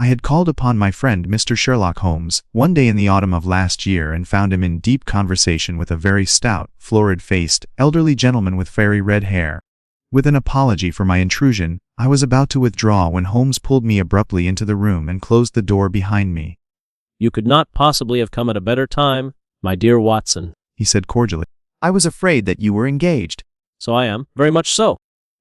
I had called upon my friend Mr. Sherlock Holmes one day in the autumn of last year and found him in deep conversation with a very stout, florid-faced, elderly gentleman with fiery red hair. With an apology for my intrusion, I was about to withdraw when Holmes pulled me abruptly into the room and closed the door behind me. "You could not possibly have come at a better time, my dear Watson," he said cordially. I was afraid that you were engaged. "So I am, very much so."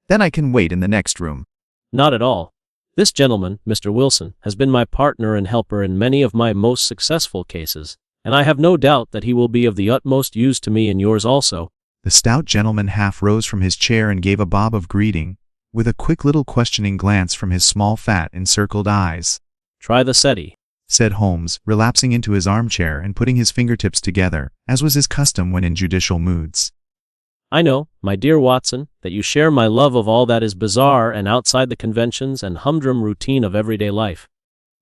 Then I can wait in the next room. "Not at all. This gentleman, Mr. Wilson, has been my partner and helper in many of my most successful cases, and I have no doubt that he will be of the utmost use to me in yours also." The stout gentleman half rose from his chair and gave a bob of greeting, with a quick little questioning glance from his small fat encircled eyes. "Try the settee," said Holmes, relapsing into his armchair and putting his fingertips together, as was his custom when in judicial moods. "I know, my dear Watson, that you share my love of all that is bizarre and outside the conventions and humdrum routine of everyday life.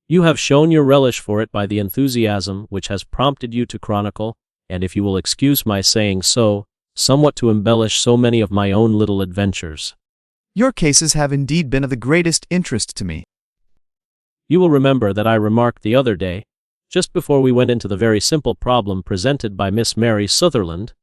You have shown your relish for it by the enthusiasm which has prompted you to chronicle, and if you will excuse my saying so, somewhat to embellish so many of my own little adventures. Your cases have indeed been of the greatest interest to me. You will remember that I remarked the other day, just before we went into the very simple problem presented by Miss Mary Sutherland,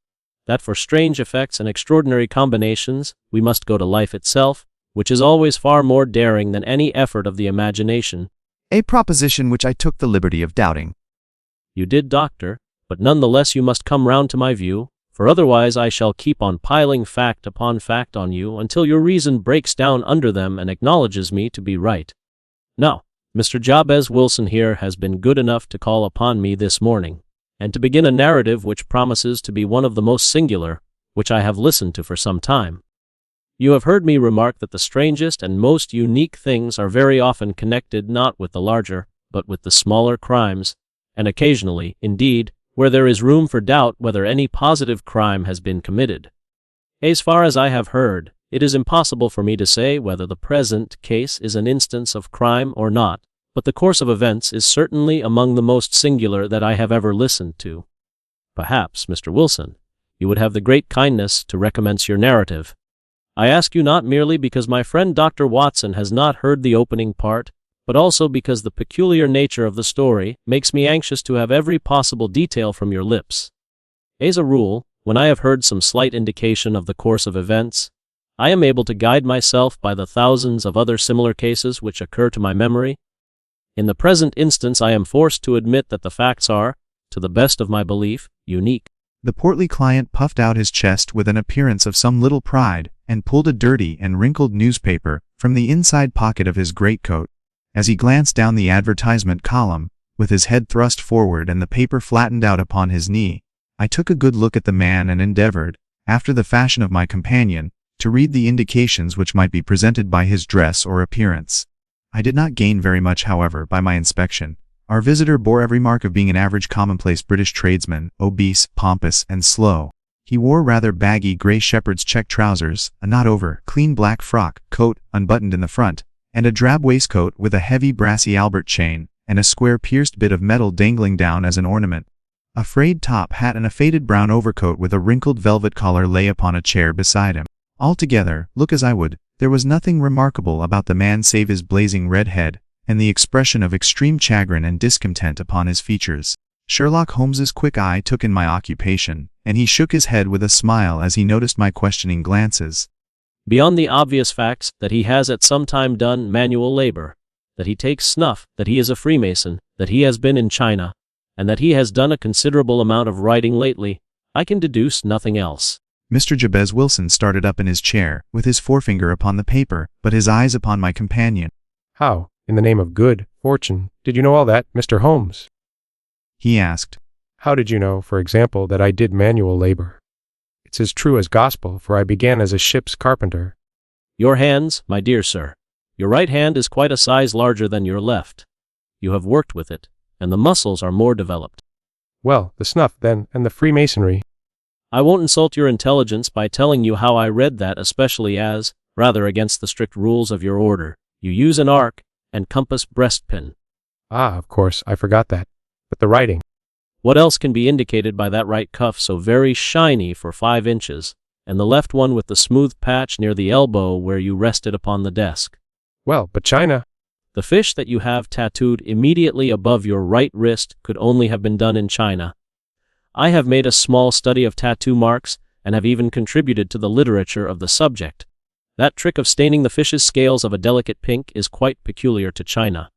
that for strange effects and extraordinary combinations, we must go to life itself, which is always far more daring than any effort of the imagination. A proposition which I took the liberty of doubting. You did, Doctor, but none the less you must come round to my view, for otherwise I shall keep on piling fact upon fact on you until your reason breaks down under them and acknowledges me to be right. Now, Mr. Jabez Wilson here has been good enough to call upon me this morning, and to begin a narrative which promises to be one of the most singular, which I have listened to for some time. You have heard me remark that the strangest and most unique things are very often connected not with the larger, but with the smaller crimes, and occasionally, indeed, where there is room for doubt whether any positive crime has been committed. As far as I have heard, it is impossible for me to say whether the present case is an instance of crime or not, but the course of events is certainly among the most singular that I have ever listened to. Perhaps, Mr. Wilson, you would have the great kindness to recommence your narrative. I ask you not merely because my friend Dr. Watson has not heard the opening part, but also because the peculiar nature of the story makes me anxious to have every possible detail from your lips. As a rule, when I have heard some slight indication of the course of events, I am able to guide myself by the thousands of other similar cases which occur to my memory. In the present instance I am forced to admit that the facts are, to the best of my belief, unique. The portly client puffed out his chest with an appearance of some little pride, and pulled a dirty and wrinkled newspaper from the inside pocket of his greatcoat. As he glanced down the advertisement column, with his head thrust forward and the paper flattened out upon his knee, I took a good look at the man and endeavored, after the fashion of my companion, to read the indications which might be presented by his dress or appearance. I did not gain very much, however, by my inspection. Our visitor bore every mark of being an average commonplace British tradesman, obese, pompous, and slow. He wore rather baggy grey shepherd's check trousers, a not-over, clean black frock coat unbuttoned in the front, and a drab waistcoat with a heavy brassy Albert chain, and a square pierced bit of metal dangling down as an ornament. A frayed top hat and a faded brown overcoat with a wrinkled velvet collar lay upon a chair beside him. Altogether, look as I would, there was nothing remarkable about the man save his blazing red head, and the expression of extreme chagrin and discontent upon his features. Sherlock Holmes's quick eye took in my occupation, and he shook his head with a smile as he noticed my questioning glances. Beyond the obvious facts that he has at some time done manual labor, that he takes snuff, that he is a Freemason, that he has been in China, and that he has done a considerable amount of writing lately, I can deduce nothing else. Mr. Jabez Wilson started up in his chair, with his forefinger upon the paper, but his eyes upon my companion. "How, in the name of good fortune, did you know all that, Mr. Holmes?" he asked. "How did you know, for example, that I did manual labor? It's as true as gospel, for I began as a ship's carpenter." Your hands, my dear sir. Your right hand is quite a size larger than your left. You have worked with it, and the muscles are more developed. "Well, the snuff, then, and the Freemasonry." I won't insult your intelligence by telling you how I read that, especially as, rather against the strict rules of your order, you use an arc and compass breastpin. "Ah, of course, I forgot that. But the writing." What else can be indicated by that right cuff so very shiny for 5 inches, and the left one with the smooth patch near the elbow where you rested upon the desk? "Well, but China." The fish that you have tattooed immediately above your right wrist could only have been done in China. I have made a small study of tattoo marks and have even contributed to the literature of the subject. That trick of staining the fish's scales of a delicate pink is quite peculiar to China.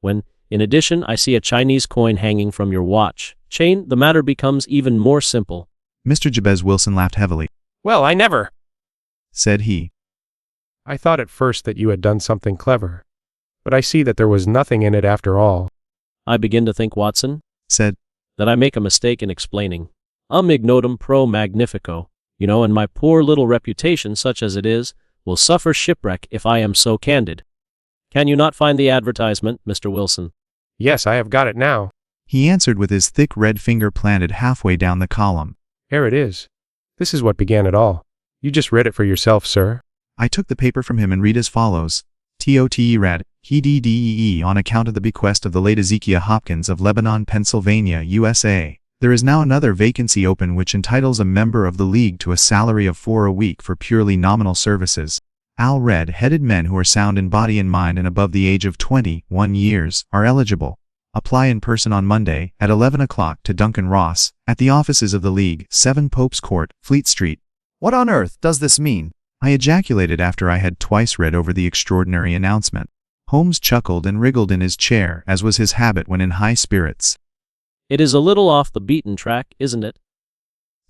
When, in addition, I see a Chinese coin hanging from your watch chain, the matter becomes even more simple. Mr. Jabez Wilson laughed heavily. Well, I never, Said he. I thought at first that you had done something clever, but I see that there was nothing in it after all. I begin to think, Watson, Said, that I make a mistake in explaining. Ignotum pro magnifico, and my poor little reputation, such as it is, will suffer shipwreck if I am so candid. Can you not find the advertisement, Mr. Wilson? Yes, I have got it now. he answered with his thick red finger planted halfway down the column. Here it is. This is what began it all. You just read it for yourself, sir. I took the paper from him and read as follows. TOTE read, he DDEE on account of the bequest of the late Ezekiah Hopkins of Lebanon, Pennsylvania, USA. There is now another vacancy open which entitles a member of the League to a salary of $4 a week for purely nominal services. Al red-headed men who are sound in body and mind and above the age of 21 years are eligible. Apply in person on Monday at 11 o'clock to Duncan Ross at the offices of the League, 7 Pope's Court, Fleet Street. What on earth does this mean? I ejaculated after I had twice read over the extraordinary announcement. Holmes chuckled and wriggled in his chair, as was his habit when in high spirits. It is a little off the beaten track, isn't it?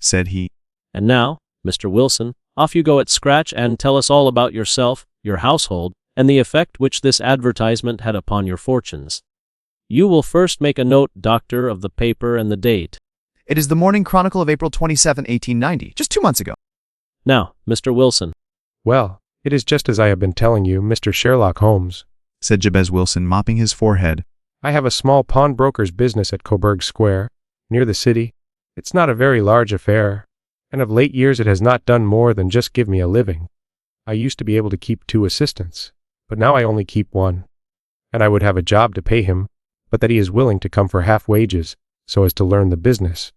Said he. And now, Mr. Wilson, off you go at scratch and tell us all about yourself, your household, and the effect which this advertisement had upon your fortunes. You will first make a note, Doctor, of the paper and the date. It is the Morning Chronicle of April 27, 1890, just 2 months ago. Now, Mr. Wilson. Well, it is just as I have been telling you, Mr. Sherlock Holmes, Said Jabez Wilson, mopping his forehead. I have a small pawnbroker's business at Coburg Square, near the city. It's not a very large affair, and of late years it has not done more than just give me a living. I used to be able to keep 2 assistants, but now I only keep 1. And I would have a job to pay him, but that he is willing to come for half wages, so as to learn the business.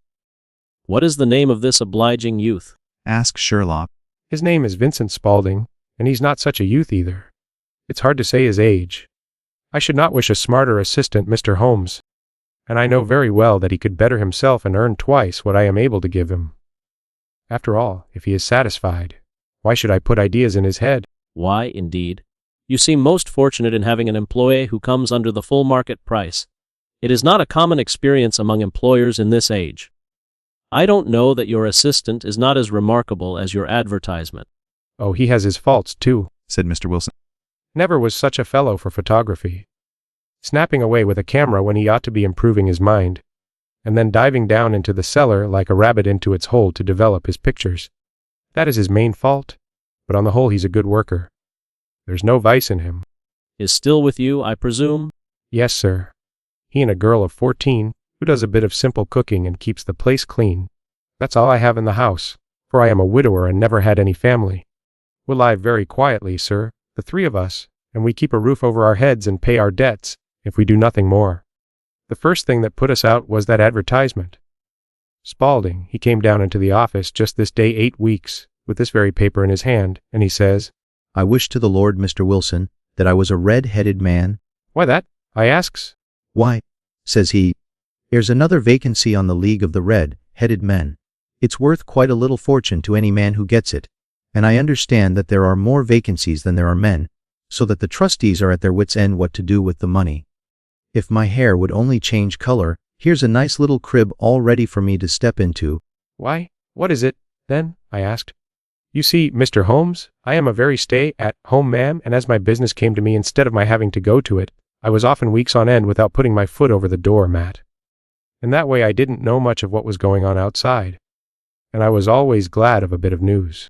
What is the name of this obliging youth? Asked Sherlock. His name is Vincent Spaulding, and he's not such a youth either. It's hard to say his age. I should not wish a smarter assistant, Mr. Holmes, and I know very well that he could better himself and earn twice what I am able to give him. After all, if he is satisfied, why should I put ideas in his head? Why, indeed. You seem most fortunate in having an employee who comes under the full market price. It is not a common experience among employers in this age. I don't know that your assistant is not as remarkable as your advertisement. Oh, he has his faults, too. Said Mr. Wilson. Never was such a fellow for photography. Snapping away with a camera when he ought to be improving his mind, and then diving down into the cellar like a rabbit into its hole to develop his pictures. That is his main fault, but on the whole he's a good worker. There's no vice in him. Is still with you, I presume? Yes, sir. He and a girl of 14, who does a bit of simple cooking and keeps the place clean. That's all I have in the house, for I am a widower and never had any family. We live very quietly, sir, the 3 of us, and we keep a roof over our heads and pay our debts, if we do nothing more. The first thing that put us out was that advertisement. Spaulding, he came down into the office just this day 8 weeks, with this very paper in his hand, and he says, I wish to the Lord, Mr. Wilson, that I was a red-headed man. Why that? I asks. Why, says he, there's another vacancy on the League of the Red-Headed Men. It's worth quite a little fortune to any man who gets it, and I understand that there are more vacancies than there are men, so that the trustees are at their wits' end what to do with the money. If my hair would only change color, here's a nice little crib all ready for me to step into. Why, what is it, then? I asked. You see, Mr. Holmes, I am a very stay-at-home man, and as my business came to me instead of my having to go to it, I was often weeks on end without putting my foot over the door mat. In that way I didn't know much of what was going on outside, and I was always glad of a bit of news.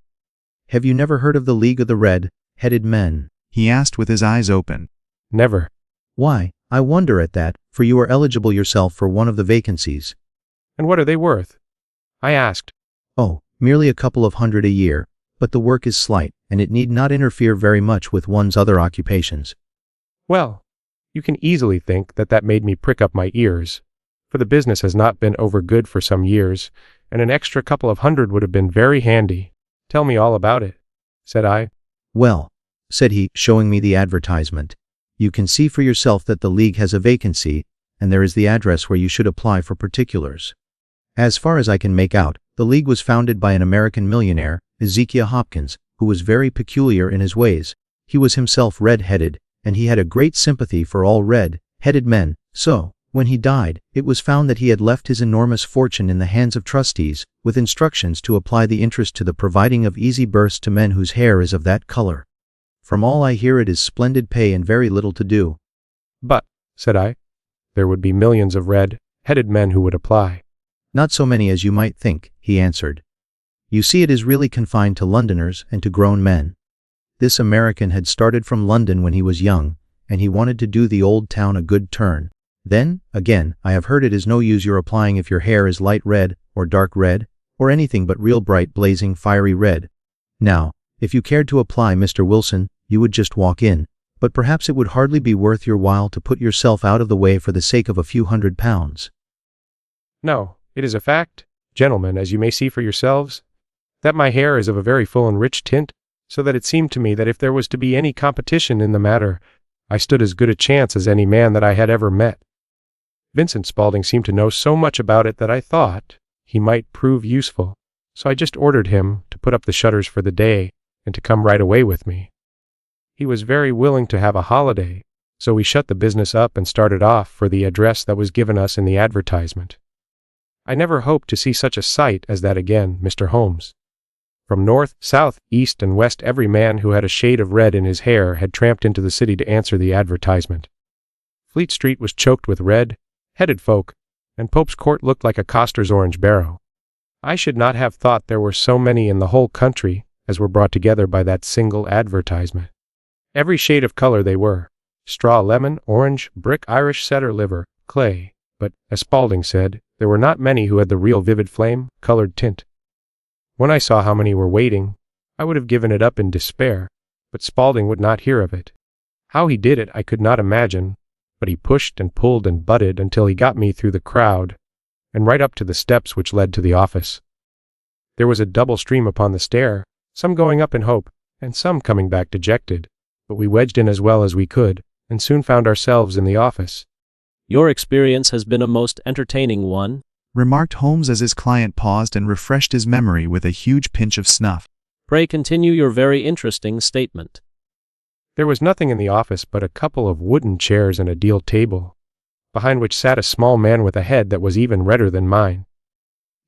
Have you never heard of the League of the Red-Headed Men? He asked with his eyes open. Never. Why, I wonder at that, for you are eligible yourself for one of the vacancies. And what are they worth? I asked. Oh, merely a couple of hundred a year, but the work is slight, and it need not interfere very much with one's other occupations. Well, you can easily think that that made me prick up my ears, for the business has not been over good for some years, and an extra couple of hundred would have been very handy. Tell me all about it, said I. Well, said he, showing me the advertisement, You can see for yourself that the league has a vacancy, and there is the address where you should apply for particulars. As far as I can make out, the league was founded by an American millionaire, Ezekiel Hopkins, who was very peculiar in his ways. He was himself red-headed, and he had a great sympathy for all red-headed men. So, when he died, it was found that he had left his enormous fortune in the hands of trustees, with instructions to apply the interest to the providing of easy berths to men whose hair is of that color. From all I hear, it is splendid pay and very little to do. But, said I, there would be millions of red-headed men who would apply. Not so many as you might think, he answered. You see, it is really confined to Londoners and to grown men. This American had started from London when he was young, and he wanted to do the old town a good turn. Then, again, I have heard it is no use your applying if your hair is light red, or dark red, or anything but real bright blazing fiery red. Now, if you cared to apply, Mr. Wilson, you would just walk in, but perhaps it would hardly be worth your while to put yourself out of the way for the sake of a few £100. No, it is a fact, gentlemen, as you may see for yourselves, that my hair is of a very full and rich tint, so that it seemed to me that if there was to be any competition in the matter, I stood as good a chance as any man that I had ever met. Vincent Spaulding seemed to know so much about it that I thought he might prove useful, so I just ordered him to put up the shutters for the day and to come right away with me. He was very willing to have a holiday, so we shut the business up and started off for the address that was given us in the advertisement. I never hoped to see such a sight as that again, Mr. Holmes. From north, south, east, and west, every man who had a shade of red in his hair had tramped into the city to answer the advertisement. Fleet Street was choked with red-headed folk, and Pope's Court looked like a coster's orange barrow. I should not have thought there were so many in the whole country as were brought together by that single advertisement. Every shade of color they were: straw, lemon, orange, brick, Irish setter, liver, clay. But, as Spaulding said, there were not many who had the real vivid flame-colored tint. When I saw how many were waiting, I would have given it up in despair, but Spaulding would not hear of it. How he did it I could not imagine, but he pushed and pulled and butted until he got me through the crowd and right up to the steps which led to the office. There was a double stream upon the stair, some going up in hope, and some coming back dejected, but we wedged in as well as we could, and soon found ourselves in the office. Your experience has been a most entertaining one, remarked Holmes as his client paused and refreshed his memory with a huge pinch of snuff. Pray continue your very interesting statement. There was nothing in the office but a couple of wooden chairs and a deal table, behind which sat a small man with a head that was even redder than mine.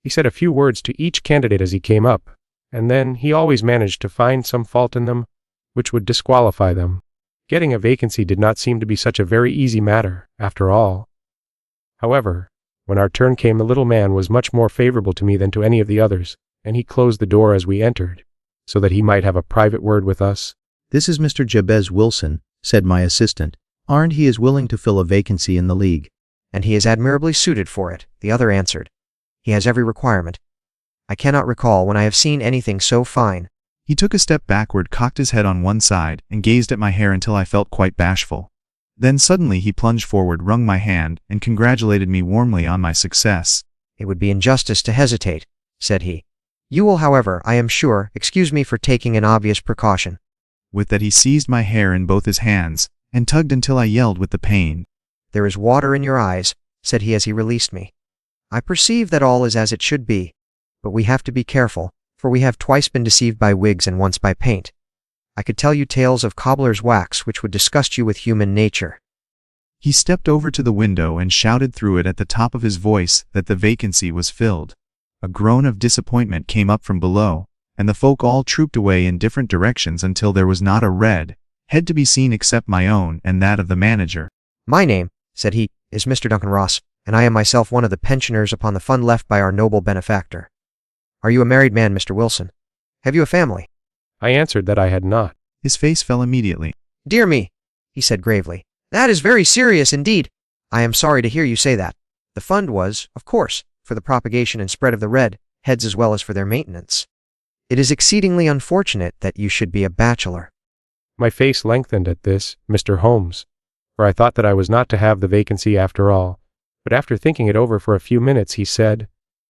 He said a few words to each candidate as he came up, and then he always managed to find some fault in them which would disqualify them. Getting a vacancy did not seem to be such a very easy matter, after all. However, when our turn came, the little man was much more favorable to me than to any of the others, and he closed the door as we entered, so that he might have a private word with us. This is Mr. Jabez Wilson, said my assistant. Aren't he is willing to fill a vacancy in the league? And he is admirably suited for it, the other answered. He has every requirement. I cannot recall when I have seen anything so fine. He took a step backward, cocked his head on one side, and gazed at my hair until I felt quite bashful. Then suddenly he plunged forward, wrung my hand, and congratulated me warmly on my success. It would be injustice to hesitate, said he. You will, however, I am sure, excuse me for taking an obvious precaution. With that he seized my hair in both his hands, and tugged until I yelled with the pain. There is water in your eyes, said he as he released me. I perceive that all is as it should be, but we have to be careful, for we have twice been deceived by wigs and once by paint. I could tell you tales of cobbler's wax which would disgust you with human nature. He stepped over to the window and shouted through it at the top of his voice that the vacancy was filled. A groan of disappointment came up from below, and the folk all trooped away in different directions until there was not a red head to be seen except my own and that of the manager. My name, said he, is Mr. Duncan Ross, and I am myself one of the pensioners upon the fund left by our noble benefactor. Are you a married man, Mr. Wilson? Have you a family? I answered that I had not. His face fell immediately. Dear me, he said gravely. That is very serious indeed. I am sorry to hear you say that. The fund was, of course, for the propagation and spread of the red heads as well as for their maintenance. It is exceedingly unfortunate that you should be a bachelor. My face lengthened at this, Mr. Holmes, for I thought that I was not to have the vacancy after all, but after thinking it over for a few minutes he said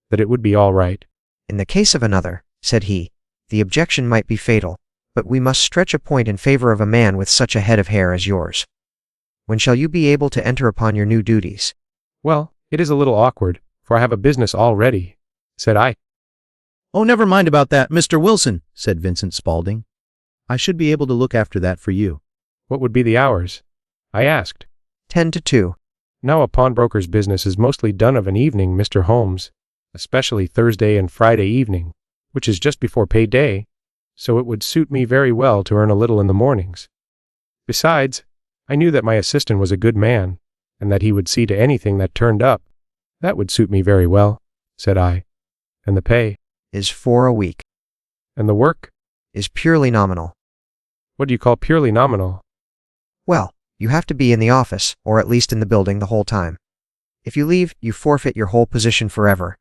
that it would be all right. In the case of another, said he, the objection might be fatal, but we must stretch a point in favor of a man with such a head of hair as yours. When shall you be able to enter upon your new duties? Well, it is a little awkward, for I have a business already, said I. Oh, never mind about that, Mr. Wilson, said Vincent Spaulding. I should be able to look after that for you. What would be the hours? I asked. 10 to 2. Now a pawnbroker's business is mostly done of an evening, Mr. Holmes, especially Thursday and Friday evening, which is just before payday, so it would suit me very well to earn a little in the mornings. Besides, I knew that my assistant was a good man, and that he would see to anything that turned up. That would suit me very well, said I. And the pay? Is 4 a week. And the work? Is purely nominal. What do you call purely nominal? Well, you have to be in the office, or at least in the building the whole time. If you leave, you forfeit your whole position forever.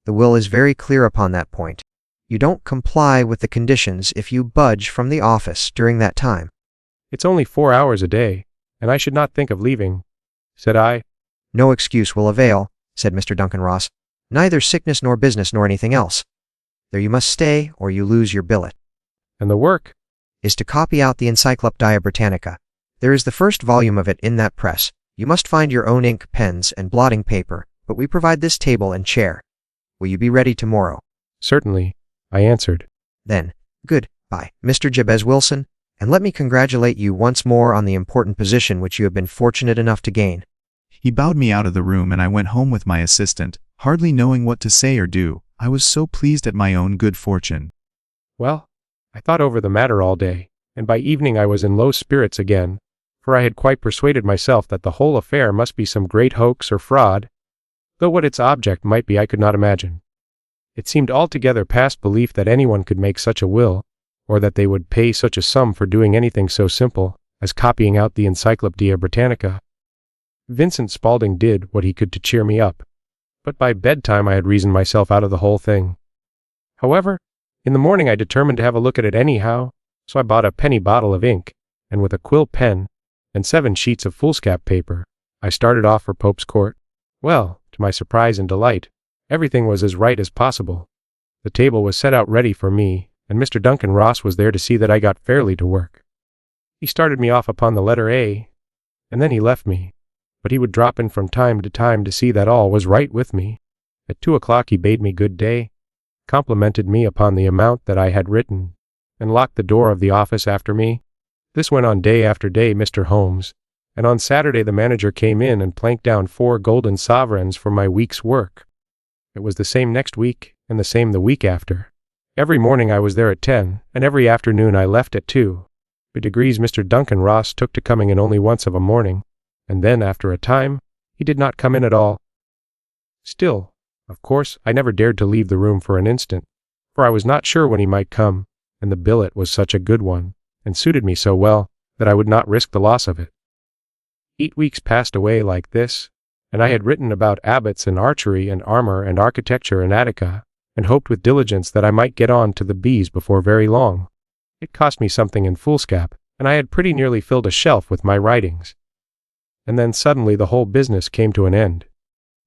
The will is very clear upon that point. You don't comply with the conditions if you budge from the office during that time. It's only 4 hours a day, and I should not think of leaving, said I. No excuse will avail, said Mr. Duncan Ross. Neither sickness nor business nor anything else. There you must stay, or you lose your billet. And the work? Is to copy out the Encyclopedia Britannica. There is the first volume of it in that press. You must find your own ink, pens, and blotting paper, but we provide this table and chair. Will you be ready tomorrow? Certainly, I answered. Then, good-bye, Mr. Jabez Wilson, and let me congratulate you once more on the important position which you have been fortunate enough to gain. He bowed me out of the room and I went home with my assistant, hardly knowing what to say or do. I was so pleased at my own good fortune. Well, I thought over the matter all day, and by evening I was in low spirits again, for I had quite persuaded myself that the whole affair must be some great hoax or fraud, though what its object might be I could not imagine. It seemed altogether past belief that anyone could make such a will, or that they would pay such a sum for doing anything so simple as copying out the Encyclopedia Britannica. Vincent Spaulding did what he could to cheer me up, but by bedtime I had reasoned myself out of the whole thing. However, in the morning I determined to have a look at it anyhow, so I bought a penny bottle of ink, and with a quill pen and 7 sheets of foolscap paper, I started off for Pope's Court. Well, to my surprise and delight, everything was as right as possible. The table was set out ready for me, and Mr. Duncan Ross was there to see that I got fairly to work. He started me off upon the letter A, and then he left me, but he would drop in from time to time to see that all was right with me. At 2 o'clock he bade me good day, complimented me upon the amount that I had written, and locked the door of the office after me. This went on day after day, Mr. Holmes, and on Saturday the manager came in and planked down 4 golden sovereigns for my week's work. It was the same next week, and the same the week after. Every morning I was there at 10, and every afternoon I left at 2. By degrees Mr. Duncan Ross took to coming in only once of a morning, and then, after a time, he did not come in at all. Still, of course, I never dared to leave the room for an instant, for I was not sure when he might come, and the billet was such a good one, and suited me so well, that I would not risk the loss of it. 8 weeks passed away like this, and I had written about abbots and archery and armor and architecture in Attica, and hoped with diligence that I might get on to the B's before very long. It cost me something in foolscap, and I had pretty nearly filled a shelf with my writings. And then suddenly the whole business came to an end.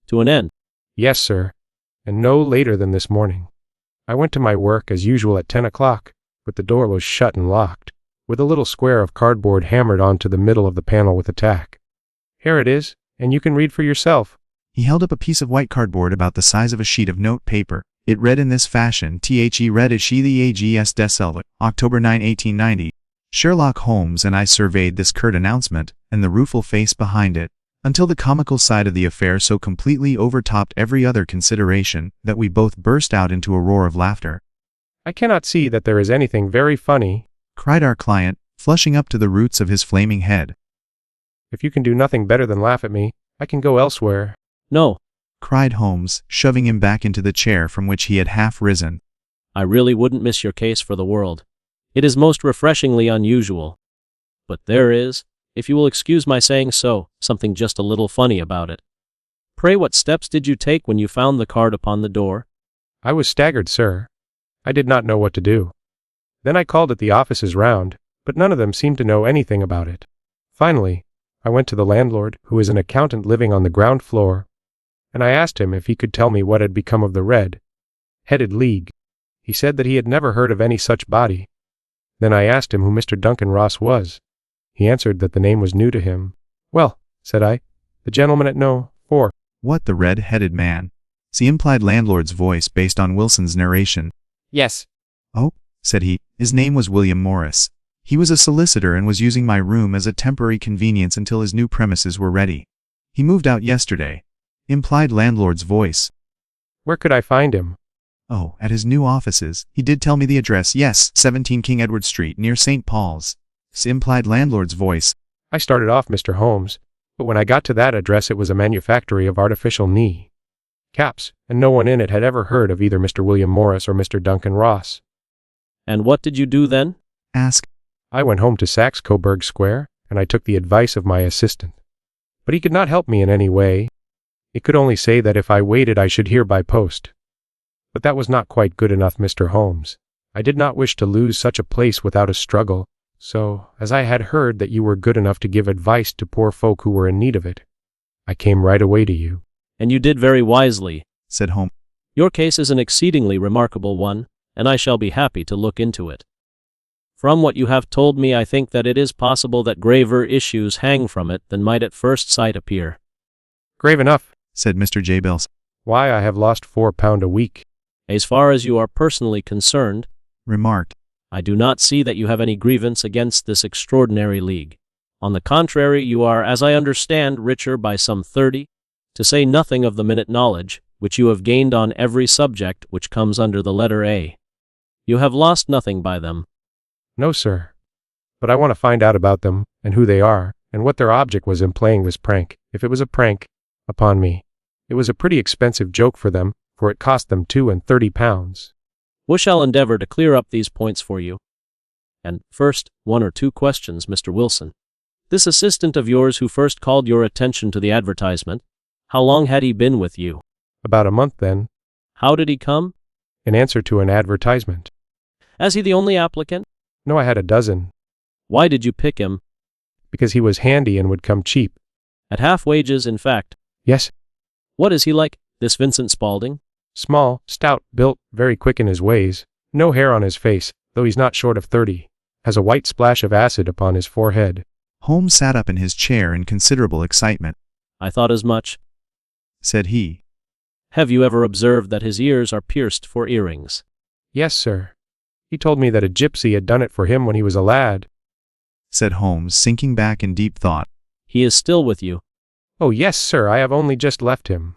To an end? Yes, sir, and no later than this morning. I went to my work as usual at 10 o'clock, but the door was shut and locked, with a little square of cardboard hammered onto the middle of the panel with a tack. Here it is, and you can read for yourself. He held up a piece of white cardboard about the size of a sheet of note paper. It read in this fashion: The read as she the AGS Deselva, October 9, 1890. Sherlock Holmes and I surveyed this curt announcement, and the rueful face behind it, until the comical side of the affair so completely overtopped every other consideration, that we both burst out into a roar of laughter. I cannot see that there is anything very funny, cried our client, flushing up to the roots of his flaming head. If you can do nothing better than laugh at me, I can go elsewhere. No, cried Holmes, shoving him back into the chair from which he had half risen. I really wouldn't miss your case for the world. It is most refreshingly unusual. But there is, if you will excuse my saying so, something just a little funny about it. Pray, what steps did you take when you found the card upon the door? I was staggered, sir. I did not know what to do. Then I called at the offices round, but none of them seemed to know anything about it. Finally, I went to the landlord, who is an accountant living on the ground floor, and I asked him if he could tell me what had become of the red-headed league. He said that he had never heard of any such body. Then I asked him who Mr. Duncan Ross was. He answered that the name was new to him, Well, said I, the gentleman at No. 4. What, the red-headed man? The implied landlord's voice based on Wilson's narration. Yes. Oh, said he, his name was William Morris. He was a solicitor and was using my room as a temporary convenience until his new premises were ready. He moved out yesterday. Implied landlord's voice. Where could I find him? Oh, at his new offices. He did tell me the address. Yes, 17 King Edward Street, near St. Paul's. Implied landlord's voice. I started off Mr. Holmes, but when I got to that address it was a manufactory of artificial knee caps, and no one in it had ever heard of either Mr. William Morris or Mr. Duncan Ross. And what did you do then? Ask. I went home to Saxe-Coburg Square, and I took the advice of my assistant. But he could not help me in any way. He could only say that if I waited I should hear by post. But that was not quite good enough, Mr. Holmes. I did not wish to lose such a place without a struggle, so, as I had heard that you were good enough to give advice to poor folk who were in need of it, I came right away to you. And you did very wisely, said Holmes. Your case is an exceedingly remarkable one, and I shall be happy to look into it. From what you have told me, I think that it is possible that graver issues hang from it than might at first sight appear. Grave enough, said Mr. J. Bills. Why, I have lost £4 a week. As far as you are personally concerned, remarked, I do not see that you have any grievance against this extraordinary league. On the contrary, you are, as I understand, richer by some 30, to say nothing of the minute knowledge, which you have gained on every subject which comes under the letter A. You have lost nothing by them. No, sir. But I want to find out about them, and who they are, and what their object was in playing this prank, if it was a prank, upon me. It was a pretty expensive joke for them, for it cost them £32. We shall endeavor to clear up these points for you. And, first, 1 or 2 questions, Mr. Wilson. This assistant of yours who first called your attention to the advertisement, how long had he been with you? About a month then. How did he come? In answer to an advertisement. Is he the only applicant? No, I had a dozen. Why did you pick him? Because he was handy and would come cheap. At half wages, in fact. Yes. What is he like, this Vincent Spaulding? Small, stout, built, very quick in his ways, no hair on his face, though he's not short of 30, has a white splash of acid upon his forehead. Holmes sat up in his chair in considerable excitement. I thought as much, said he. Have you ever observed that his ears are pierced for earrings? Yes, sir. He told me that a gypsy had done it for him when he was a lad, said Holmes, sinking back in deep thought. He is still with you? Oh, yes, sir, I have only just left him.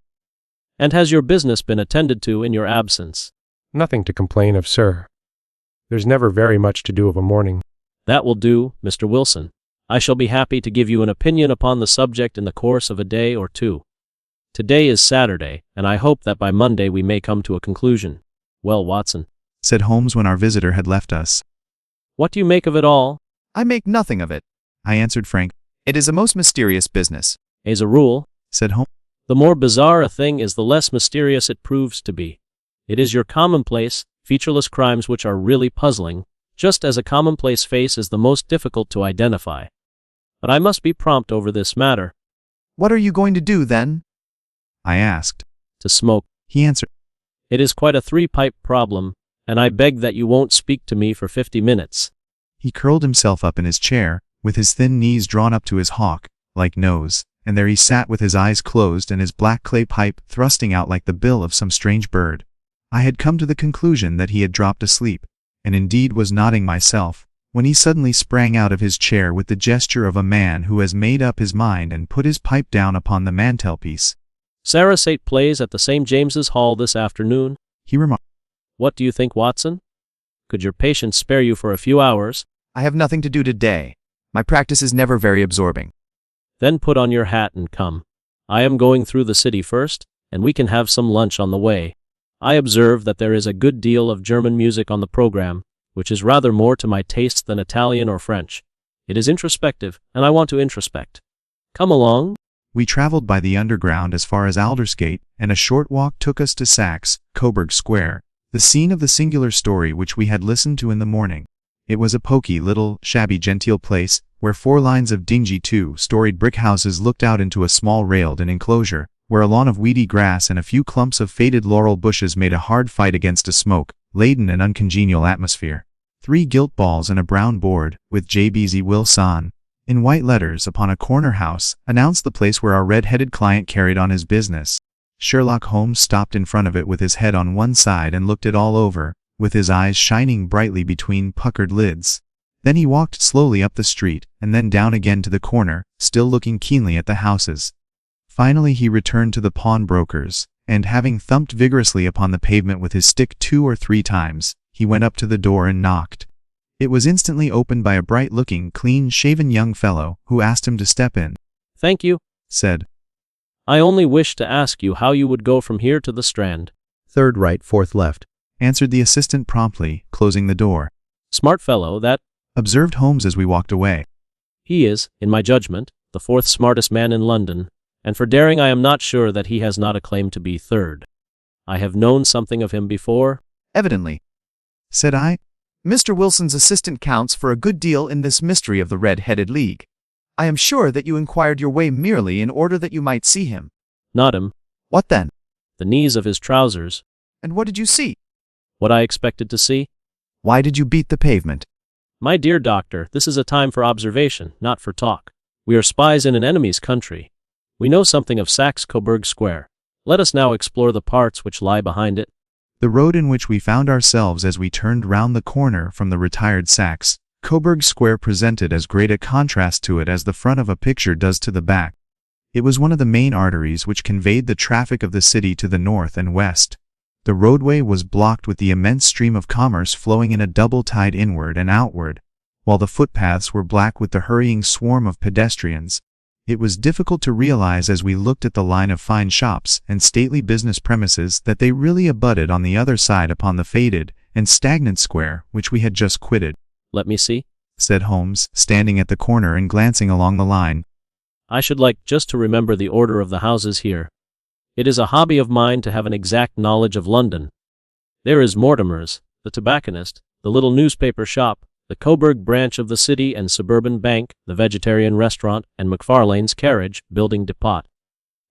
And has your business been attended to in your absence? Nothing to complain of, sir. There's never very much to do of a morning. That will do, Mr. Wilson. I shall be happy to give you an opinion upon the subject in the course of a day or 2. Today is Saturday, and I hope that by Monday we may come to a conclusion. Well, Watson, said Holmes when our visitor had left us. What do you make of it all? I make nothing of it, I answered Frank. It is a most mysterious business. As a rule, said Holmes, the more bizarre a thing is, the less mysterious it proves to be. It is your commonplace, featureless crimes which are really puzzling, just as a commonplace face is the most difficult to identify. But I must be prompt over this matter. What are you going to do, then? I asked. To smoke, he answered. It is quite a 3-pipe problem, and I beg that you won't speak to me for 50 minutes. He curled himself up in his chair, with his thin knees drawn up to his hawk-like nose, and there he sat with his eyes closed and his black clay pipe thrusting out like the bill of some strange bird. I had come to the conclusion that he had dropped asleep, and indeed was nodding myself, when he suddenly sprang out of his chair with the gesture of a man who has made up his mind and put his pipe down upon the mantelpiece. Sarasate plays at the St. James's Hall this afternoon, he remarked. What do you think, Watson? Could your patients spare you for a few hours? I have nothing to do today. My practice is never very absorbing. Then put on your hat and come. I am going through the city first, and we can have some lunch on the way. I observe that there is a good deal of German music on the program, which is rather more to my taste than Italian or French. It is introspective, and I want to introspect. Come along. We traveled by the underground as far as Aldersgate, and a short walk took us to Saxe-Coburg Square, the scene of the singular story which we had listened to in the morning. It was a poky little, shabby genteel place, where 4 lines of dingy 2-storied brick houses looked out into a small railed-in enclosure, where a lawn of weedy grass and a few clumps of faded laurel bushes made a hard fight against a smoke-laden and uncongenial atmosphere. 3 gilt balls and a brown board, with J.B.Z. Wilson, in white letters upon a corner house, announced the place where our red-headed client carried on his business. Sherlock Holmes stopped in front of it with his head on one side and looked it all over, with his eyes shining brightly between puckered lids. Then he walked slowly up the street, and then down again to the corner, still looking keenly at the houses. Finally he returned to the pawnbroker's, and having thumped vigorously upon the pavement with his stick 2 or 3 times, he went up to the door and knocked. It was instantly opened by a bright-looking, clean-shaven young fellow, who asked him to step in. "Thank you," said. "I only wished to ask you how you would go from here to the Strand." "Third right, fourth left," answered the assistant promptly, closing the door. "Smart fellow, that," observed Holmes as we walked away. "He is, in my judgment, the 4th smartest man in London, and for daring I am not sure that he has not a claim to be 3rd. I have known something of him before." Evidently, said I. Mr. Wilson's assistant counts for a good deal in this mystery of the Red-Headed League. I am sure that you inquired your way merely in order that you might see him. "Not him. What then? The knees of his trousers." And what did you see? "What I expected to see." Why did you beat the pavement? "My dear doctor, this is a time for observation, not for talk. We are spies in an enemy's country. We know something of Saxe-Coburg Square. Let us now explore the parts which lie behind it." The road in which we found ourselves as we turned round the corner from the retired Saxe-Coburg Square presented as great a contrast to it as the front of a picture does to the back. It was one of the main arteries which conveyed the traffic of the city to the north and west. The roadway was blocked with the immense stream of commerce flowing in a double tide inward and outward, while the footpaths were black with the hurrying swarm of pedestrians. It was difficult to realize as we looked at the line of fine shops and stately business premises that they really abutted on the other side upon the faded and stagnant square which we had just quitted. "Let me see," said Holmes, standing at the corner and glancing along the line. "I should like just to remember the order of the houses here. It is a hobby of mine to have an exact knowledge of London. There is Mortimer's, the tobacconist, the little newspaper shop, the Coburg branch of the City and Suburban Bank, the vegetarian restaurant, and McFarlane's carriage building depot.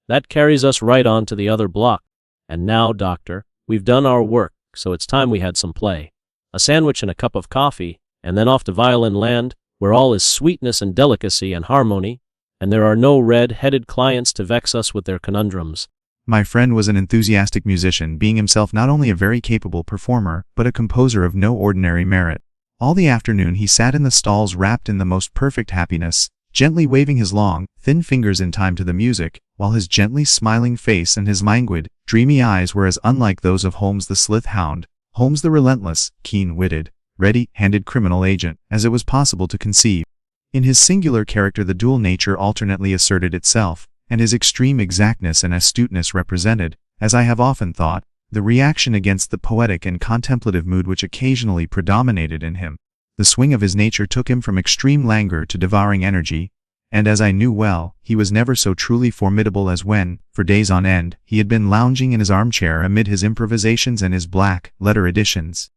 That carries us right on to the other block. And now, doctor, we've done our work, so it's time we had some play. A sandwich and a cup of coffee, and then off to Violin Land, where all is sweetness and delicacy and harmony, and there are no red-headed clients to vex us with their conundrums." My friend was an enthusiastic musician, being himself not only a very capable performer, but a composer of no ordinary merit. All the afternoon he sat in the stalls wrapped in the most perfect happiness, gently waving his long, thin fingers in time to the music, while his gently smiling face and his languid, dreamy eyes were as unlike those of Holmes the sleuth hound, Holmes the relentless, keen-witted, ready-handed criminal agent, as it was possible to conceive. In his singular character the dual nature alternately asserted itself, and his extreme exactness and astuteness represented, as I have often thought, the reaction against the poetic and contemplative mood which occasionally predominated in him. The swing of his nature took him from extreme languor to devouring energy, and as I knew well, he was never so truly formidable as when, for days on end, he had been lounging in his armchair amid his improvisations and his black letter editions.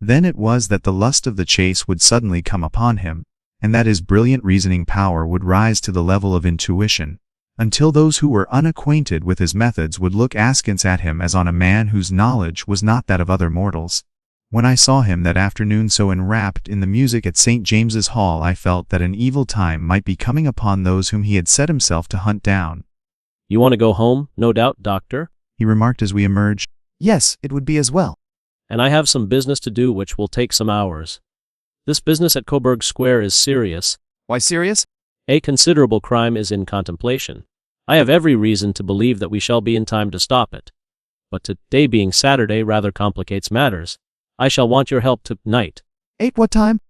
Then it was that the lust of the chase would suddenly come upon him, and that his brilliant reasoning power would rise to the level of intuition, until those who were unacquainted with his methods would look askance at him as on a man whose knowledge was not that of other mortals. When I saw him that afternoon so enwrapped in the music at St. James's Hall, I felt that an evil time might be coming upon those whom he had set himself to hunt down. "You want to go home, no doubt, doctor?" he remarked as we emerged. Yes, it would be as well. "And I have some business to do which will take some hours. This business at Coburg Square is serious. Why serious? A considerable crime is in contemplation. I have every reason to believe that we shall be in time to stop it. But today being Saturday rather complicates matters. I shall want your help tonight. 8 what time?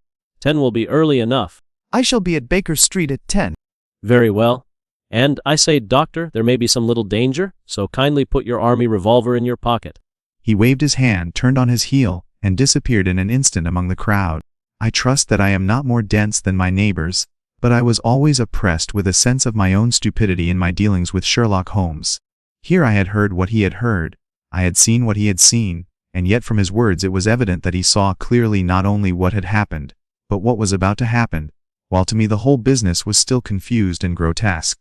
10 will be early enough." I shall be at Baker Street at 10. "Very well. And I say, doctor, there may be some little danger, so kindly put your army revolver in your pocket." He waved his hand, turned on his heel, and disappeared in an instant among the crowd. I trust that I am not more dense than my neighbors, but I was always oppressed with a sense of my own stupidity in my dealings with Sherlock Holmes. Here I had heard what he had heard, I had seen what he had seen, and yet from his words it was evident that he saw clearly not only what had happened, but what was about to happen, while to me the whole business was still confused and grotesque.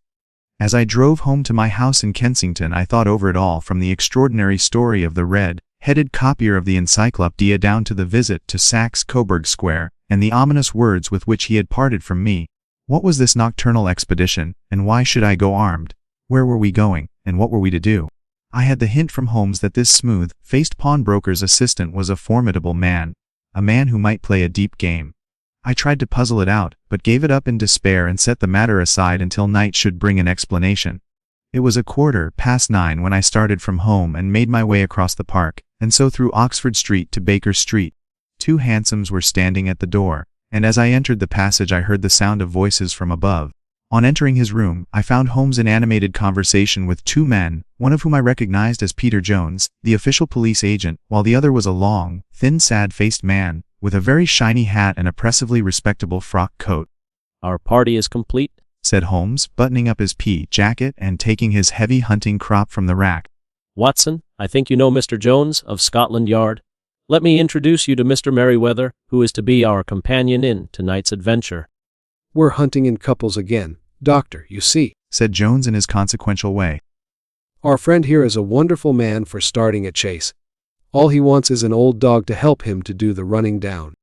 As I drove home to my house in Kensington I thought over it all, from the extraordinary story of the red-headed copier of the encyclopedia down to the visit to Saxe-Coburg Square, and the ominous words with which he had parted from me. What was this nocturnal expedition, and why should I go armed? Where were we going, and what were we to do? I had the hint from Holmes that this smooth-faced pawnbroker's assistant was a formidable man, a man who might play a deep game. I tried to puzzle it out, but gave it up in despair and set the matter aside until night should bring an explanation. It was 9:15 when I started from home and made my way across the park, and so through Oxford Street to Baker Street. 2 hansoms were standing at the door, and as I entered the passage I heard the sound of voices from above. On entering his room, I found Holmes in animated conversation with 2 men, one of whom I recognized as Peter Jones, the official police agent, while the other was a long, thin, sad-faced man, with a very shiny hat and oppressively respectable frock coat. Our party is complete, said Holmes, buttoning up his pea jacket and taking his heavy hunting crop from the rack. Watson, I think you know Mr. Jones, of Scotland Yard. Let me introduce you to Mr. Merryweather, who is to be our companion in tonight's adventure. We're hunting in couples again, Doctor, you see, said Jones in his consequential way. Our friend here is a wonderful man for starting a chase. All he wants is an old dog to help him to do the running down.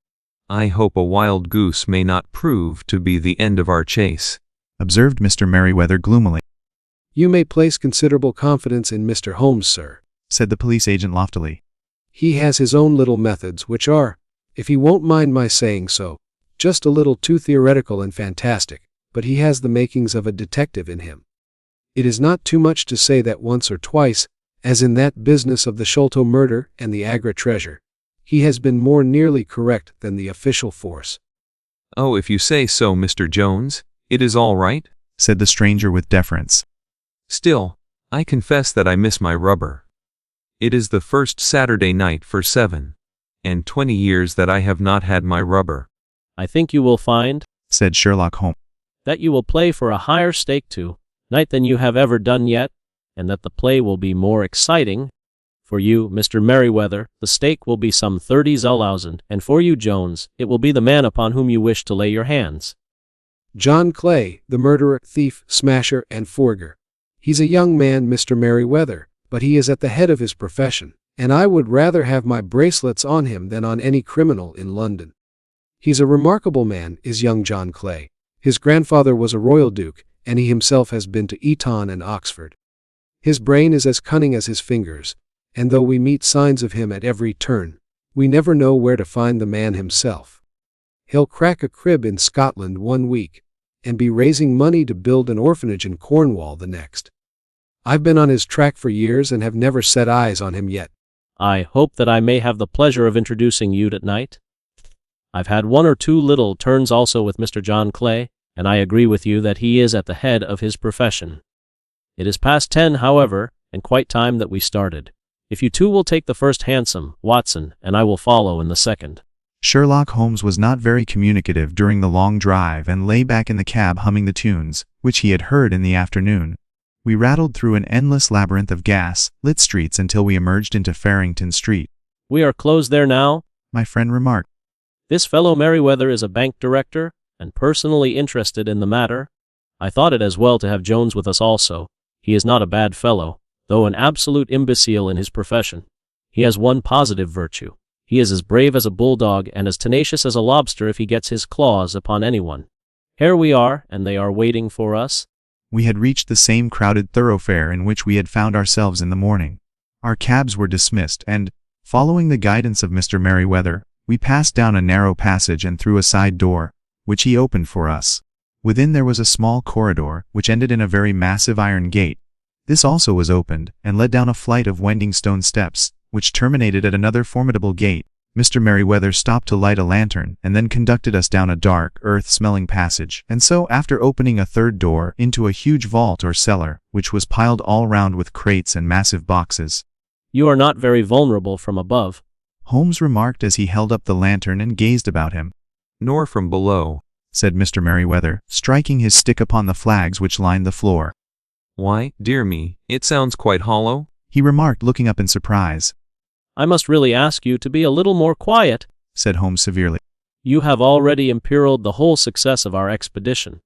I hope a wild goose may not prove to be the end of our chase, observed Mr. Merryweather gloomily. You may place considerable confidence in Mr. Holmes, sir, said the police agent loftily. He has his own little methods which are, if he won't mind my saying so, just a little too theoretical and fantastic, but he has the makings of a detective in him. It is not too much to say that once or twice, as in that business of the Sholto murder and the Agra treasure, he has been more nearly correct than the official force. Oh, if you say so, Mr. Jones, it is all right, said the stranger with deference. Still, I confess that I miss my rubber. It is the first Saturday night for 7 and 20 years that I have not had my rubber. I think you will find, said Sherlock Holmes, that you will play for a higher stake tonight than you have ever done yet, and that the play will be more exciting. For you, Mr. Merryweather, the stake will be some 30,000, and for you, Jones, it will be the man upon whom you wish to lay your hands. John Clay, the murderer, thief, smasher, and forger. He's a young man, Mr. Merryweather, but he is at the head of his profession, and I would rather have my bracelets on him than on any criminal in London. He's a remarkable man, is young John Clay. His grandfather was a royal duke, and he himself has been to Eton and Oxford. His brain is as cunning as his fingers, and though we meet signs of him at every turn, we never know where to find the man himself. He'll crack a crib in Scotland one week, and be raising money to build an orphanage in Cornwall the next. I've been on his track for years and have never set eyes on him yet. I hope that I may have the pleasure of introducing you tonight. I've had 1 or 2 little turns also with Mr. John Clay, and I agree with you that he is at the head of his profession. It is past 10, however, and quite time that we started. If you 2 will take the first hansom, Watson, and I will follow in the second. Sherlock Holmes was not very communicative during the long drive and lay back in the cab humming the tunes, which he had heard in the afternoon. We rattled through an endless labyrinth of gas-lit streets until we emerged into Farrington Street. We are closed there now, my friend remarked. This fellow Merryweather is a bank director, and personally interested in the matter. I thought it as well to have Jones with us also. He is not a bad fellow, though an absolute imbecile in his profession. He has one positive virtue. He is as brave as a bulldog and as tenacious as a lobster if he gets his claws upon anyone. Here we are, and they are waiting for us. We had reached the same crowded thoroughfare in which we had found ourselves in the morning. Our cabs were dismissed, and, following the guidance of Mr. Merryweather, we passed down a narrow passage and through a side door, which he opened for us. Within there was a small corridor, which ended in a very massive iron gate. This also was opened, and led down a flight of winding stone steps, which terminated at another formidable gate. Mr. Merryweather stopped to light a lantern, and then conducted us down a dark, earth-smelling passage, and so, after opening a third door, into a huge vault or cellar, which was piled all round with crates and massive boxes. You are not very vulnerable from above, Holmes remarked as he held up the lantern and gazed about him. Nor from below, said Mr. Merryweather, striking his stick upon the flags which lined the floor. Why, dear me, it sounds quite hollow, he remarked, looking up in surprise. I must really ask you to be a little more quiet, said Holmes severely. You have already imperiled the whole success of our expedition.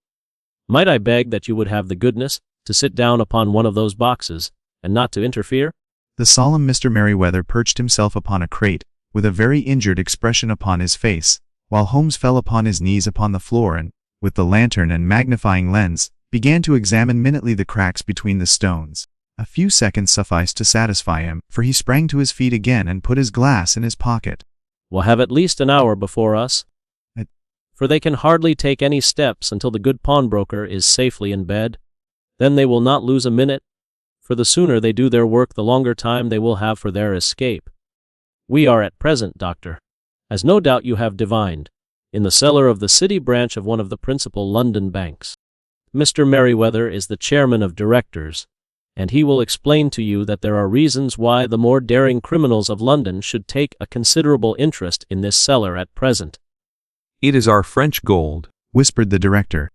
Might I beg that you would have the goodness to sit down upon one of those boxes, and not to interfere? The solemn Mr. Merryweather perched himself upon a crate, with a very injured expression upon his face, while Holmes fell upon his knees upon the floor and, with the lantern and magnifying lens, began to examine minutely the cracks between the stones. A few seconds sufficed to satisfy him, for he sprang to his feet again and put his glass in his pocket. We'll have at least an hour before us, for they can hardly take any steps until the good pawnbroker is safely in bed. Then they will not lose a minute, for the sooner they do their work the longer time they will have for their escape. We are at present, Doctor, as no doubt you have divined, in the cellar of the city branch of one of the principal London banks. Mr. Merryweather is the chairman of directors, and he will explain to you that there are reasons why the more daring criminals of London should take a considerable interest in this cellar at present. It is our French gold, whispered the director.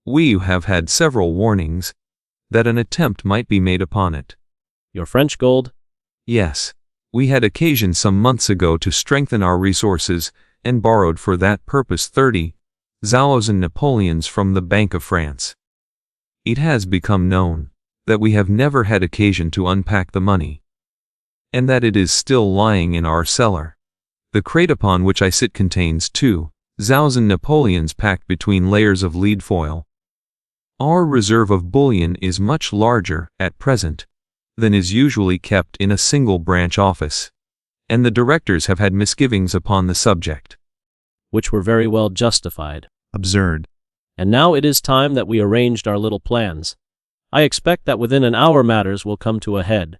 We have had several warnings that an attempt might be made upon it. Your French gold? Yes. We had occasion some months ago to strengthen our resources, and borrowed for that purpose 30,000 Napoleons from the Bank of France. It has become known that we have never had occasion to unpack the money, and that it is still lying in our cellar. The crate upon which I sit contains 2,000 Napoleons packed between layers of lead foil. Our reserve of bullion is much larger, at present, than is usually kept in a single branch office, and the directors have had misgivings upon the subject, which were very well justified. Absurd. And now it is time that we arranged our little plans. I expect that within an hour matters will come to a head.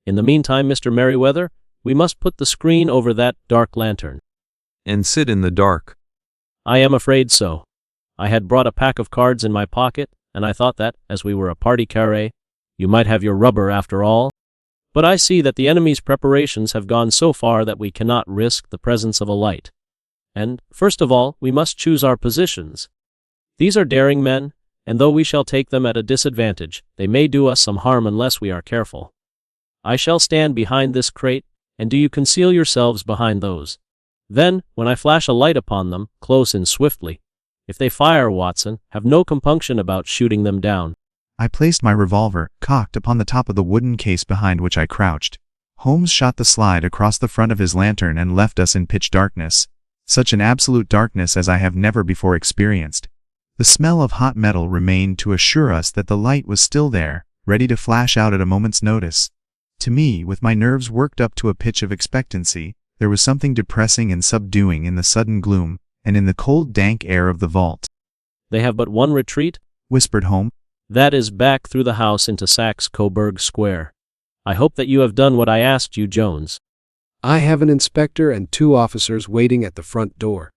In the meantime, Mr. Merryweather, we must put the screen over that dark lantern. And sit in the dark. I am afraid so. I had brought a pack of cards in my pocket, and I thought that, as we were a party carré, you might have your rubber after all. But I see that the enemy's preparations have gone so far that we cannot risk the presence of a light. And, first of all, we must choose our positions. These are daring men, and though we shall take them at a disadvantage, they may do us some harm unless we are careful. I shall stand behind this crate, and do you conceal yourselves behind those. Then, when I flash a light upon them, close in swiftly. If they fire, Watson, have no compunction about shooting them down. I placed my revolver, cocked, upon the top of the wooden case behind which I crouched. Holmes shot the slide across the front of his lantern and left us in pitch darkness. Such an absolute darkness as I have never before experienced. The smell of hot metal remained to assure us that the light was still there, ready to flash out at a moment's notice. To me, with my nerves worked up to a pitch of expectancy, there was something depressing and subduing in the sudden gloom, and in the cold dank air of the vault. They have but one retreat, whispered Holmes. That is back through the house into Saxe-Coburg Square. I hope that you have done what I asked you, Jones. I have an inspector and 2 officers waiting at the front door.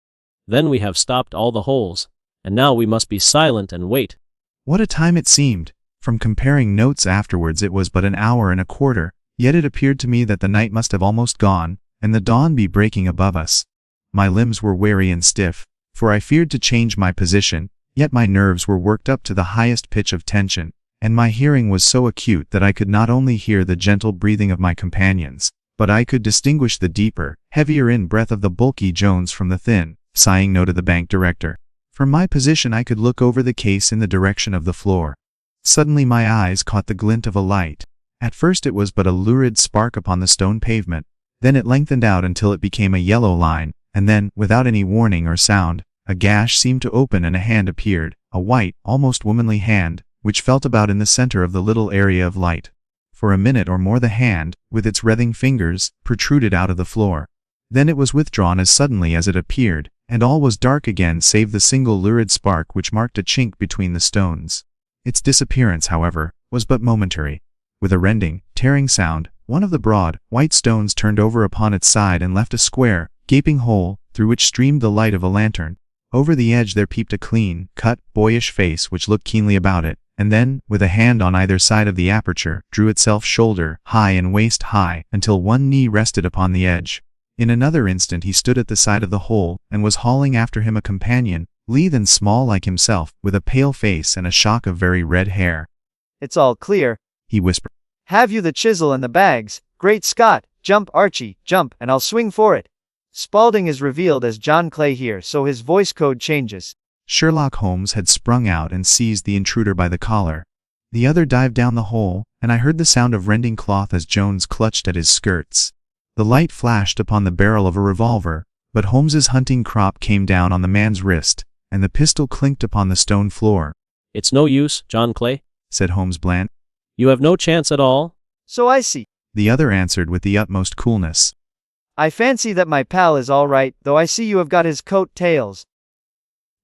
Then we have stopped all the holes, and now we must be silent and wait. What a time it seemed! From comparing notes afterwards it was but an hour and a quarter, yet it appeared to me that the night must have almost gone, and the dawn be breaking above us. My limbs were weary and stiff, for I feared to change my position, yet my nerves were worked up to the highest pitch of tension, and my hearing was so acute that I could not only hear the gentle breathing of my companions, but I could distinguish the deeper, heavier in-breath of the bulky Jones from the thin, sighing note of the bank director. From my position I could look over the case in the direction of the floor. Suddenly my eyes caught the glint of a light. At first it was but a lurid spark upon the stone pavement, then it lengthened out until it became a yellow line, and then, without any warning or sound, a gash seemed to open and a hand appeared, a white, almost womanly hand, which felt about in the center of the little area of light. For a minute or more the hand, with its writhing fingers, protruded out of the floor. Then it was withdrawn as suddenly as it appeared, and all was dark again save the single lurid spark which marked a chink between the stones. Its disappearance, however, was but momentary. With a rending, tearing sound, one of the broad, white stones turned over upon its side and left a square, gaping hole, through which streamed the light of a lantern. Over the edge there peeped a clean, cut, boyish face which looked keenly about it, and then, with a hand on either side of the aperture, drew itself shoulder high and waist high, until one knee rested upon the edge. In another instant he stood at the side of the hole, and was hauling after him a companion, lithe and small like himself, with a pale face and a shock of very red hair. It's all clear, he whispered. Have you the chisel and the bags? Great Scott, jump Archie, jump, and I'll swing for it. Spaulding is revealed as John Clay here, so his voice code changes. Sherlock Holmes had sprung out and seized the intruder by the collar. The other dived down the hole, and I heard the sound of rending cloth as Jones clutched at his skirts. The light flashed upon the barrel of a revolver, but Holmes's hunting crop came down on the man's wrist, and the pistol clinked upon the stone floor. "It's no use, John Clay," said Holmes bland. "You have no chance at all." So I see. The other answered with the utmost coolness. I fancy that my pal is all right, though I see you have got his coat tails.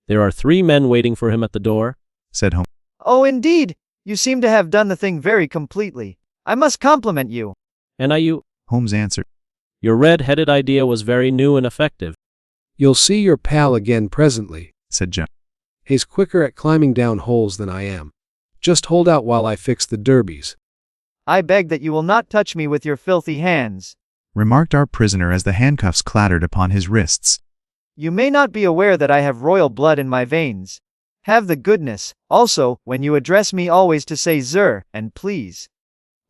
"There are 3 men waiting for him at the door," said Holmes. Oh, indeed! You seem to have done the thing very completely. I must compliment you. "And you." Holmes answered. "Your red-headed idea was very new and effective." You'll see your pal again presently, said John. He's quicker at climbing down holes than I am. Just hold out while I fix the derbies. I beg that you will not touch me with your filthy hands. Remarked our prisoner as the handcuffs clattered upon his wrists. You may not be aware that I have royal blood in my veins. Have the goodness, also, when you address me always to say sir, and please.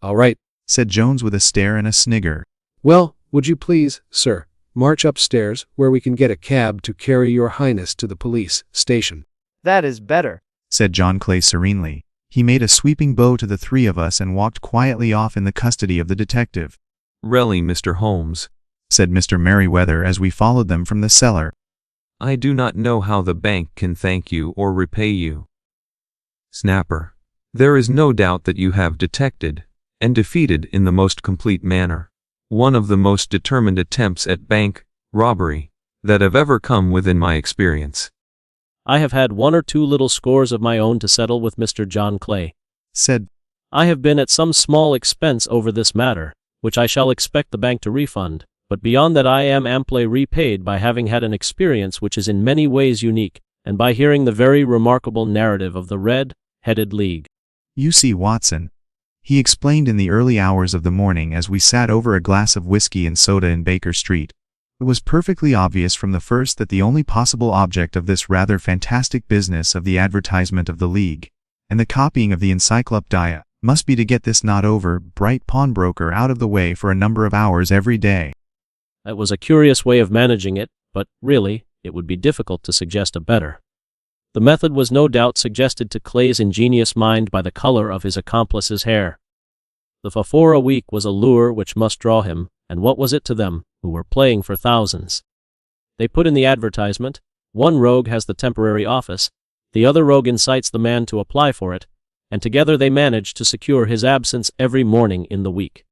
All right, said Jones with a stare and a snigger. Well, would you please, sir, march upstairs, where we can get a cab to carry your highness to the police station. That is better, said John Clay serenely. He made a sweeping bow to the 3 of us and walked quietly off in the custody of the detective. Really, Mr. Holmes, said Mr. Merryweather as we followed them from the cellar. I do not know how the bank can thank you or repay you. Snapper, there is no doubt that you have detected and defeated in the most complete manner one of the most determined attempts at bank robbery that have ever come within my experience. "I have had 1 or 2 little scores of my own to settle with Mr. John Clay," said. "I have been at some small expense over this matter, which I shall expect the bank to refund, but beyond that I am amply repaid by having had an experience which is in many ways unique, and by hearing the very remarkable narrative of the Red-Headed League." You see, Watson, he explained in the early hours of the morning as we sat over a glass of whiskey and soda in Baker Street. It was perfectly obvious from the first that the only possible object of this rather fantastic business of the advertisement of the League, and the copying of the encyclopedia, must be to get this not-over-bright pawnbroker out of the way for a number of hours every day. That was a curious way of managing it, but, really, it would be difficult to suggest a better. The method was no doubt suggested to Clay's ingenious mind by the color of his accomplice's hair. The $4 a week was a lure which must draw him, and what was it to them, who were playing for thousands? They put in the advertisement, one rogue has the temporary office, the other rogue incites the man to apply for it, and together they managed to secure his absence every morning in the week.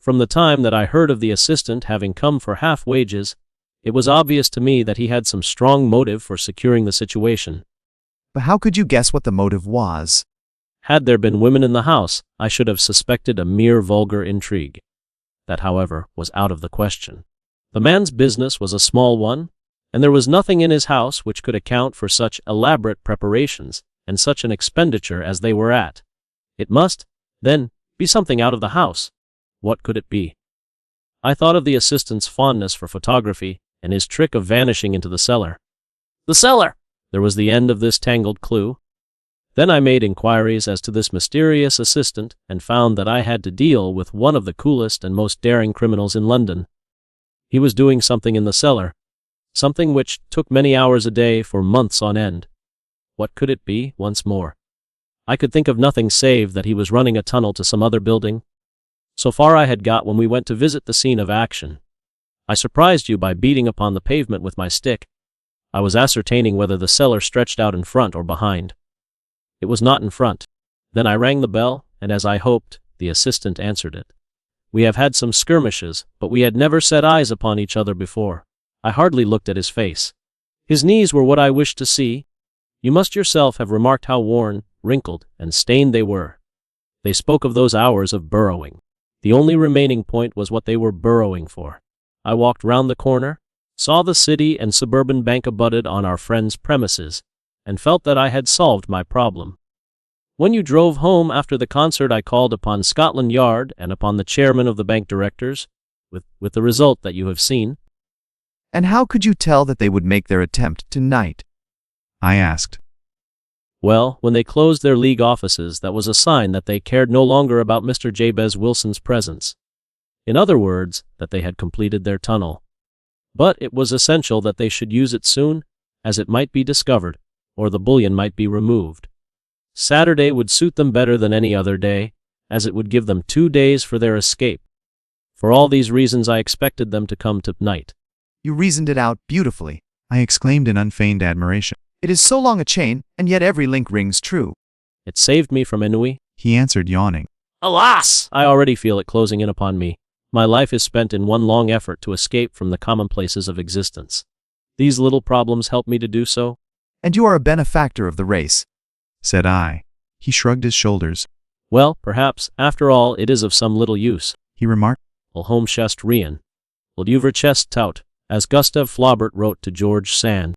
From the time that I heard of the assistant having come for half wages, it was obvious to me that he had some strong motive for securing the situation. But how could you guess what the motive was? Had there been women in the house, I should have suspected a mere vulgar intrigue. That, however, was out of the question. The man's business was a small one, and there was nothing in his house which could account for such elaborate preparations and such an expenditure as they were at. It must, then, be something out of the house. What could it be? I thought of the assistant's fondness for photography and his trick of vanishing into the cellar. The cellar! There was the end of this tangled clue. Then I made inquiries as to this mysterious assistant and found that I had to deal with one of the coolest and most daring criminals in London. He was doing something in the cellar, something which took many hours a day for months on end. What could it be, once more? I could think of nothing save that he was running a tunnel to some other building. So far I had got when we went to visit the scene of action. I surprised you by beating upon the pavement with my stick. I was ascertaining whether the cellar stretched out in front or behind. It was not in front. Then I rang the bell, and as I hoped, the assistant answered it. We have had some skirmishes, but we had never set eyes upon each other before. I hardly looked at his face. His knees were what I wished to see. You must yourself have remarked how worn, wrinkled, and stained they were. They spoke of those hours of burrowing. The only remaining point was what they were burrowing for. I walked round the corner, saw the city and suburban bank abutted on our friend's premises, and felt that I had solved my problem. When you drove home after the concert, I called upon Scotland Yard and upon the chairman of the bank directors, with the result that you have seen. And how could you tell that they would make their attempt tonight? I asked. Well, when they closed their league offices, that was a sign that they cared no longer about Mr. Jabez Wilson's presence. In other words, that they had completed their tunnel. But it was essential that they should use it soon, as it might be discovered, or the bullion might be removed. Saturday would suit them better than any other day, as it would give them 2 days for their escape. For all these reasons I expected them to come tonight. You reasoned it out beautifully, I exclaimed in unfeigned admiration. It is so long a chain, and yet every link rings true. It saved me from ennui. He answered, yawning. Alas! I already feel it closing in upon me. My life is spent in one long effort to escape from the commonplaces of existence. These little problems help me to do so. And you are a benefactor of the race, Said I. He shrugged his shoulders. Well, perhaps, after all, it is of some little use. He remarked. Will home chest rien. Will you chest tout, as Gustav Flaubert wrote to George Sand.